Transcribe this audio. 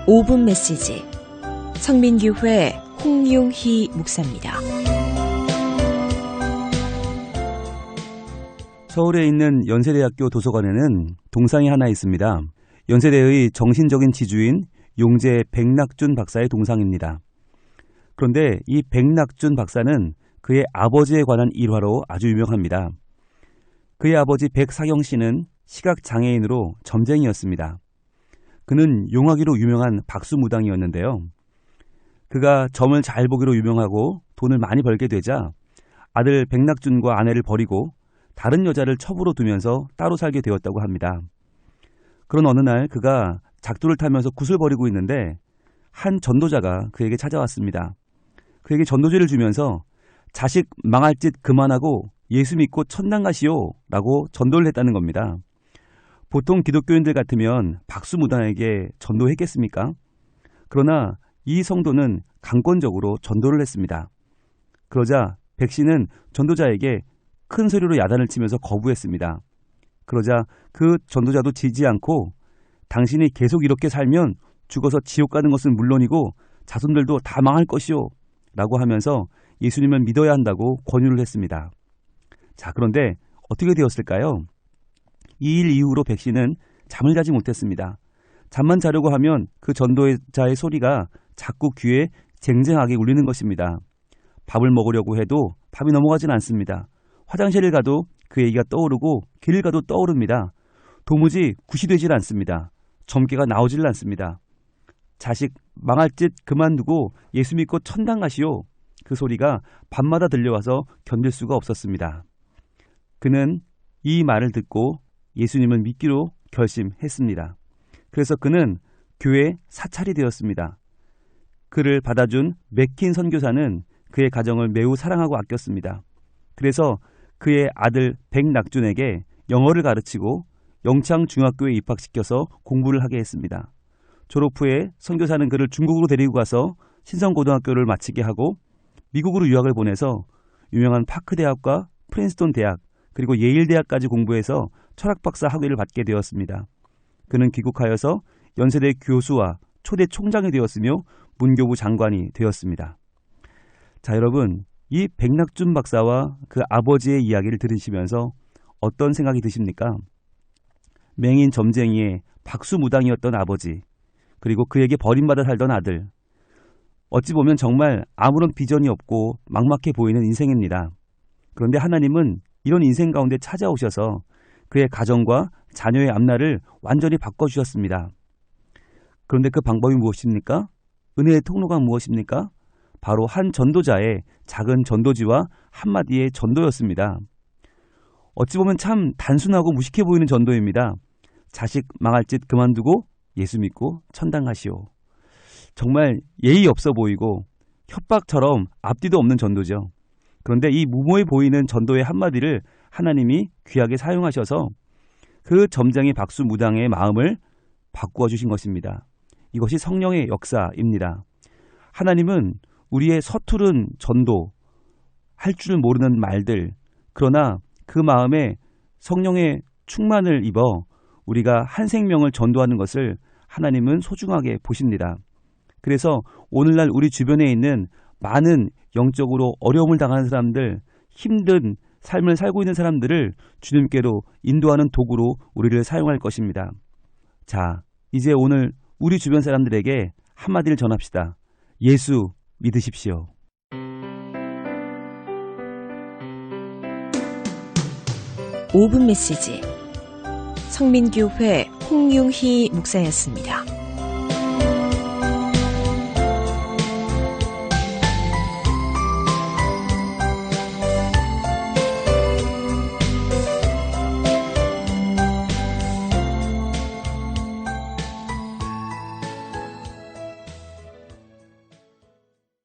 5분 메시지 성민교회 홍용희 목사입니다. 서울에 있는 연세대학교 도서관에는 동상이 하나 있습니다. 연세대의 정신적인 지주인 용재 백낙준 박사의 동상입니다. 그런데 이 백낙준 박사는 그의 아버지에 관한 일화로 아주 유명합니다. 그의 아버지 백사경 씨는 시각장애인으로 점쟁이였습니다. 그는 용하기로 유명한 박수무당이었는데요. 그가 점을 잘 보기로 유명하고 돈을 많이 벌게 되자 아들 백낙준과 아내를 버리고 다른 여자를 첩으로 두면서 따로 살게 되었다고 합니다. 그런 어느 날 그가 작두를 타면서 굿을 버리고 있는데 한 전도자가 그에게 찾아왔습니다. 그에게 전도지를 주면서 자식 망할 짓 그만하고 예수 믿고 천당 가시오 라고 전도를 했다는 겁니다. 보통 기독교인들 같으면 박수무당에게 전도했겠습니까? 그러나 이 성도는 강권적으로 전도를 했습니다. 그러자 백 씨는 전도자에게 큰 소리로 야단을 치면서 거부했습니다. 그러자 그 전도자도 지지 않고 당신이 계속 이렇게 살면 죽어서 지옥 가는 것은 물론이고 자손들도 다 망할 것이오 라고 하면서 예수님을 믿어야 한다고 권유를 했습니다. 자, 그런데 어떻게 되었을까요? 이 일 이후로 백 씨는 잠을 자지 못했습니다. 잠만 자려고 하면 그 전도자의 소리가 자꾸 귀에 쟁쟁하게 울리는 것입니다. 밥을 먹으려고 해도 밥이 넘어가진 않습니다. 화장실을 가도 그 얘기가 떠오르고 길을 가도 떠오릅니다. 도무지 굿이 되질 않습니다. 점괘가 나오질 않습니다. 자식 망할 짓 그만두고 예수 믿고 천당 가시오. 그 소리가 밤마다 들려와서 견딜 수가 없었습니다. 그는 이 말을 듣고 예수님을 믿기로 결심했습니다. 그래서 그는 교회 사찰이 되었습니다. 그를 받아준 맥킨 선교사는 그의 가정을 매우 사랑하고 아꼈습니다. 그래서 그의 아들 백낙준에게 영어를 가르치고 영창중학교에 입학시켜서 공부를 하게 했습니다. 졸업 후에 선교사는 그를 중국으로 데리고 가서 신성고등학교를 마치게 하고 미국으로 유학을 보내서 유명한 파크 대학과 프린스톤 대학 그리고 예일 대학까지 공부해서 철학 박사 학위를 받게 되었습니다. 그는 귀국하여서 연세대 교수와 초대 총장이 되었으며 문교부 장관이 되었습니다. 자, 여러분, 이 백낙준 박사와 그 아버지의 이야기를 들으시면서 어떤 생각이 드십니까? 맹인 점쟁이의 박수무당이었던 아버지, 그리고 그에게 버림받아 살던 아들. 어찌 보면 정말 아무런 비전이 없고 막막해 보이는 인생입니다. 그런데 하나님은 이런 인생 가운데 찾아오셔서 그의 가정과 자녀의 앞날을 완전히 바꿔주셨습니다. 그런데 그 방법이 무엇입니까? 은혜의 통로가 무엇입니까? 바로 한 전도자의 작은 전도지와 한마디의 전도였습니다. 어찌 보면 참 단순하고 무식해 보이는 전도입니다. 자식 망할 짓 그만두고 예수 믿고 천당 가시오. 정말 예의 없어 보이고 협박처럼 앞뒤도 없는 전도죠. 그런데 이 무모해 보이는 전도의 한마디를 하나님이 귀하게 사용하셔서 그 점쟁이 박수무당의 마음을 바꾸어 주신 것입니다. 이것이 성령의 역사입니다. 하나님은 우리의 서투른 전도, 할 줄 모르는 말들, 그러나 그 마음에 성령의 충만을 입어 우리가 한 생명을 전도하는 것을 하나님은 소중하게 보십니다. 그래서 오늘날 우리 주변에 있는 많은 영적으로 어려움을 당하는 사람들, 힘든 삶을 살고 있는 사람들을 주님께로 인도하는 도구로 우리를 사용할 것입니다. 자, 이제 오늘 우리 주변 사람들에게 한마디를 전합시다. 예수 믿으십시오. (5분) 메시지 성민교회 홍용희 목사였습니다.